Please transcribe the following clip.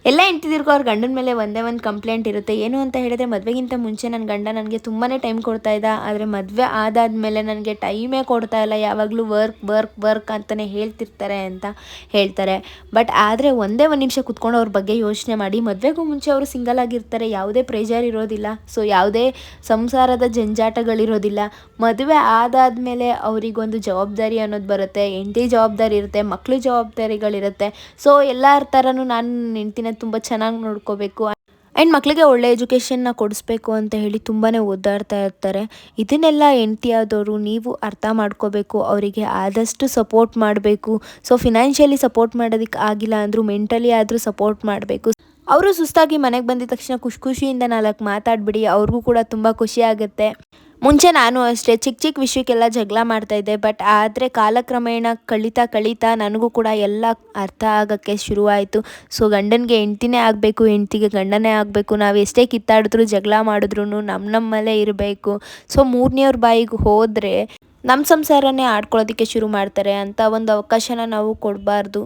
ಎಲ್ಲ ಹೆಂಡ್ತಿದಿರ್ಗೂ ಅವ್ರ ಗಂಡನ ಮೇಲೆ ಒಂದೇ ಒಂದು ಕಂಪ್ಲೇಂಟ್ ಇರುತ್ತೆ. ಏನು ಅಂತ ಹೇಳಿದ್ರೆ ಮದುವೆಗಿಂತ ಮುಂಚೆ ನನ್ನ ಗಂಡ ನನಗೆ ತುಂಬಾ ಟೈಮ್ ಕೊಡ್ತಾ ಇದ್ದ. ಆದರೆ ಮದುವೆ ಆದಾದಮೇಲೆ ನನಗೆ ಟೈಮೇ ಕೊಡ್ತಾ ಇಲ್ಲ. ಯಾವಾಗಲೂ ವರ್ಕ್ ವರ್ಕ್ ವರ್ಕ್ ಅಂತಲೇ ಹೇಳ್ತಿರ್ತಾರೆ ಅಂತ ಹೇಳ್ತಾರೆ. ಬಟ್ ಆದರೆ ಒಂದೇ ಒಂದು ನಿಮಿಷ ಕುತ್ಕೊಂಡು ಅವ್ರ ಬಗ್ಗೆ ಯೋಚನೆ ಮಾಡಿ. ಮದುವೆಗೂ ಮುಂಚೆ ಅವರು ಸಿಂಗಲ್ ಆಗಿರ್ತಾರೆ. ಯಾವುದೇ ಪ್ರೆಷರ್ ಇರೋದಿಲ್ಲ. ಸೊ ಯಾವುದೇ ಸಂಸಾರದ ಜಂಜಾಟಗಳಿರೋದಿಲ್ಲ. ಮದುವೆ ಆದಾದಮೇಲೆ ಅವರಿಗೊಂದು ಜವಾಬ್ದಾರಿ ಅನ್ನೋದು ಬರುತ್ತೆ. ಹೆಂಡತಿ ಜವಾಬ್ದಾರಿ ಇರುತ್ತೆ, ಮಕ್ಕಳು ಜವಾಬ್ದಾರಿಗಳಿರುತ್ತೆ. ಸೊ ಎಲ್ಲರ ಥರನೂ ನಾನು ನನ್ನ ಹೆಂಡ್ತಿನ ತುಂಬ ಚೆನ್ನಾಗಿ ನೋಡ್ಕೋಬೇಕು ಆ್ಯಂಡ್ ಮಕ್ಕಳಿಗೆ ಒಳ್ಳೆ ಎಜುಕೇಷನ್ನ ಕೊಡಿಸ್ಬೇಕು ಅಂತ ಹೇಳಿ ತುಂಬಾ ಒದ್ದಾಡ್ತಾ ಇರ್ತಾರೆ. ಇದನ್ನೆಲ್ಲ ಹೆಂಡ್ತಿಯಾದವರು ನೀವು ಅರ್ಥ ಮಾಡ್ಕೋಬೇಕು. ಅವರಿಗೆ ಆದಷ್ಟು ಸಪೋರ್ಟ್ ಮಾಡಬೇಕು. ಸೊ ಫಿನಾನ್ಷಿಯಲಿ ಸಪೋರ್ಟ್ ಮಾಡೋದಕ್ಕೆ ಆಗಿಲ್ಲ ಅಂದರೂ ಮೆಂಟಲಿ ಆದರೂ ಸಪೋರ್ಟ್ ಮಾಡಬೇಕು. ಅವರು ಸುಸ್ತಾಗಿ ಮನೆಗೆ ಬಂದಿದ ತಕ್ಷಣ ಖುಷಿಯಿಂದ ನಾಲ್ಕು ಮಾತಾಡ್ಬಿಡಿ. ಅವ್ರಿಗೂ ಕೂಡ ತುಂಬ ಖುಷಿ ಆಗುತ್ತೆ. ಮುಂಚೆ ನಾನು ಅಷ್ಟೇ ಚಿಕ್ಕ ಚಿಕ್ಕ ವಿಷಯಕ್ಕೆಲ್ಲ ಜಗಳ ಮಾಡ್ತಾಯಿದ್ದೆ. ಬಟ್ ಆದರೆ ಕಾಲಕ್ರಮೇಣ ಕಳೀತಾ ನನಗೂ ಕೂಡ ಎಲ್ಲ ಅರ್ಥ ಆಗೋಕ್ಕೆ ಶುರುವಾಯಿತು. ಸೊ ಗಂಡನಿಗೆ ಹೆಂಡ್ತಿನೇ ಆಗಬೇಕು, ಹೆಂಡ್ತಿಗೆ ಗಂಡನೇ ಆಗಬೇಕು. ನಾವು ಎಷ್ಟೇ ಕಿತ್ತಾಡಿದ್ರು ಜಗಳ ಮಾಡಿದ್ರು ನಮ್ಮಲ್ಲೇ ಇರಬೇಕು. ಸೊ ಮೂರನೆಯವ್ರ ಬಾಯಿಗೆ ಹೋದರೆ ನಮ್ಮ ಸಂಸಾರನೇ ಆಡ್ಕೊಳ್ಳೋದಕ್ಕೆ ಶುರು ಮಾಡ್ತಾರೆ. ಅಂತ ಒಂದು ಅವಕಾಶನ ನಾವು ಕೊಡಬಾರ್ದು.